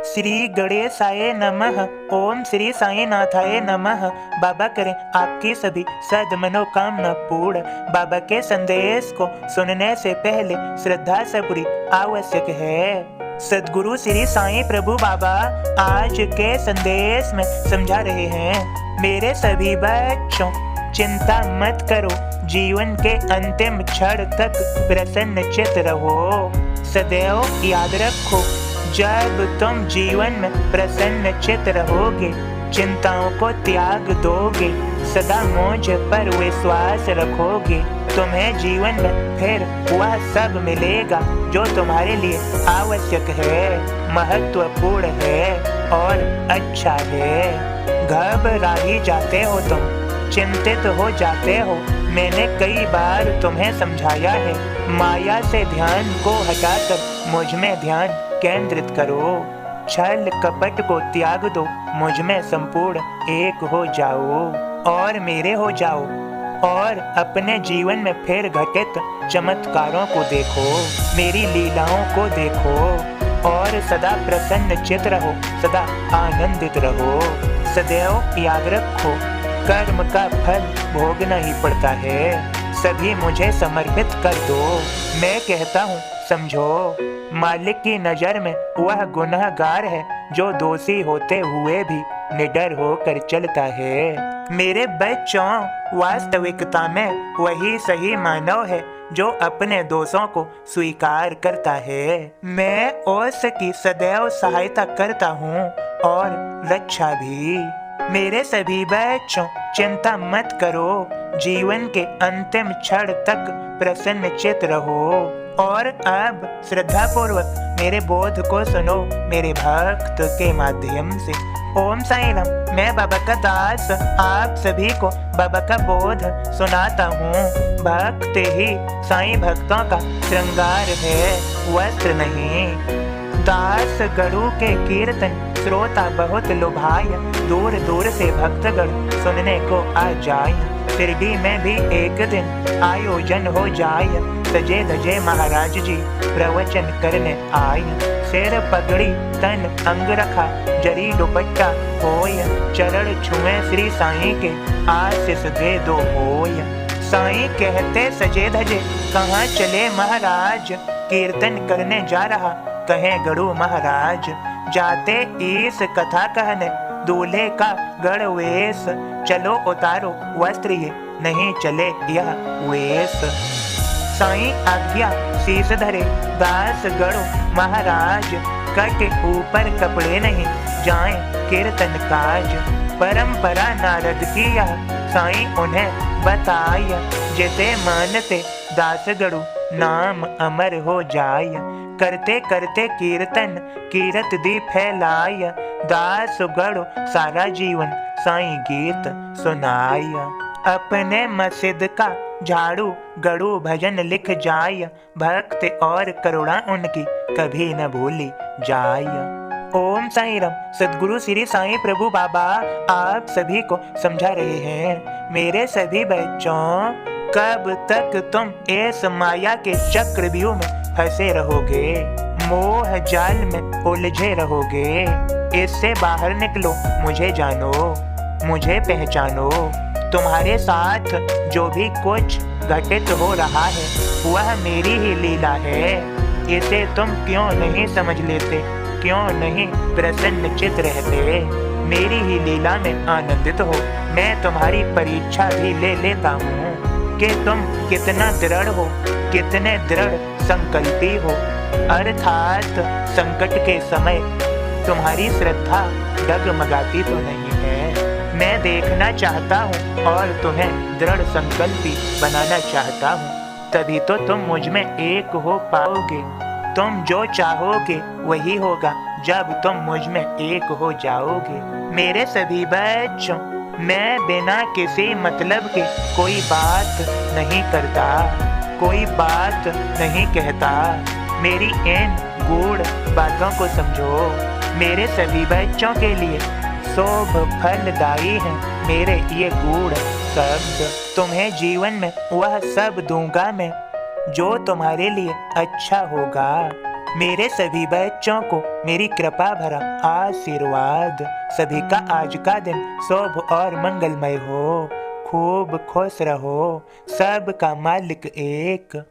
श्री गणेशाय नमः। ओम श्री साईनाथाय नमः। बाबा करें आपकी सभी सद मनोकामना पूर्ण। बाबा के संदेश को सुनने से पहले श्रद्धा सबूरी आवश्यक है। सदगुरु श्री साईं प्रभु बाबा आज के संदेश में समझा रहे हैं, मेरे सभी बच्चों चिंता मत करो, जीवन के अंतिम क्षण तक प्रसन्न चित्त रहो। सदैव याद रखो, जब तुम जीवन में प्रसन्न चित्त रहोगे, चिंताओं को त्याग दोगे, सदा मुझ पर विश्वास रखोगे, तुम्हें जीवन में फिर वह सब मिलेगा जो तुम्हारे लिए आवश्यक है, महत्वपूर्ण है और अच्छा है। घबरा ही जाते हो तुम, चिंतित हो जाते हो। मैंने कई बार तुम्हें समझाया है, माया से ध्यान को हटाकर मुझ में ध्यान केंद्रित करो। छल कपट को त्याग दो, मुझ में संपूर्ण एक हो जाओ और मेरे हो जाओ, और अपने जीवन में फिर घटित चमत्कारों को देखो, मेरी लीलाओं को देखो और सदा प्रसन्न चित्त रहो, सदा आनंदित रहो। सदैव याद रखो, कर्म का फल भोगना ही पड़ता है। सभी मुझे समर्पित कर दो। मैं कहता हूँ समझो, मालिक की नजर में वह गुनहगार है जो दोषी होते हुए भी निडर होकर चलता है। मेरे बच्चों, वास्तविकता में वही सही मानव है जो अपने दोषों को स्वीकार करता है। मैं उसकी सदैव सहायता करता हूँ और रक्षा भी। मेरे सभी बच्चों चिंता मत करो, जीवन के अंतिम क्षण तक प्रसन्न चित्त रहो। और अब श्रद्धा पूर्वक मेरे बोध को सुनो मेरे भक्त के माध्यम से। ओम साईं राम। मैं बाबा का दास आप सभी को बाबा का बोध सुनाता हूँ। भक्त ही साईं भक्तों का श्रृंगार है, वस्त्र नहीं। दास गरु के कीर्तन श्रोता बहुत लुभाय, दूर दूर से भक्तगण सुनने को आ जाए। शिरडी में भी एक दिन आयोजन हो जाए, सजे धजे महाराज जी प्रवचन करने आए। सिर पगड़ी तन अंग रखा, जरी दुपट्टा होय, चरण छुए श्री साईं के आशीष दे दो होय। साईं कहते सजे धजे, कहाँ चले महाराज, कीर्तन करने जा रहा कहें गरु महाराज। जाते इस कथा कहने, दूल्हे का गढ़ वेश, चलो उतारो वस्त्र ये, नहीं चले यह वेश। साईं आज्ञा शीश धरे, दास गढ़ो महाराज, कट ऊपर कपड़े नहीं, जाए कीर्तन काज। परंपरा नारद की यह, साईं उन्हें बताया, जैसे मानते दास गढ़ो नाम अमर हो जाय। करते करते कीर्तन कीरत दी फैलाय, दास गढ़ो सारा जीवन साईं गीत सुनाय। अपने मस्जिद का झाड़ू गढ़ू भजन लिख जाय, भक्त और करुणा उनकी कभी न भूली जाय। ओम साईं राम। सदगुरु श्री साईं प्रभु बाबा आप सभी को समझा रहे हैं, मेरे सभी बच्चों कब तक तुम इस माया के चक्रव्यूह में फंसे रहोगे, मोह जाल में उलझे रहोगे। इससे बाहर निकलो, मुझे जानो, मुझे पहचानो। तुम्हारे साथ जो भी कुछ घटित हो रहा है वह मेरी ही लीला है। इसे तुम क्यों नहीं समझ लेते, क्यों नहीं प्रसन्न चित्त रहते? मेरी ही लीला में आनंदित हो। मैं तुम्हारी परीक्षा भी ले लेता हूँ कि तुम कितना दृढ़ हो, कितने दृढ़ संकल्पी हो। अर्थात संकट के समय तुम्हारी श्रद्धा डगमगाती तो नहीं है। मैं देखना चाहता हूँ और तुम्हें दृढ़ संकल्पी बनाना चाहता हूँ, तभी तो तुम मुझ में एक हो पाओगे। तुम जो चाहोगे वही होगा जब तुम मुझ में एक हो जाओगे। मेरे सभी बच्चों, मैं बिना किसी मतलब के कोई बात नहीं करता, कोई बात नहीं कहता। मेरी इन गूढ़ बातों को समझो। मेरे सभी बच्चों के लिए शुभ फलदायी है मेरे ये गूढ़ शब्द। तुम्हें जीवन में वह सब दूंगा मैं जो तुम्हारे लिए अच्छा होगा। मेरे सभी बच्चों को मेरी कृपा भरा आशीर्वाद। सभी का आज का दिन शुभ और मंगलमय हो। खूब खुश रहो, सबका मालिक एक।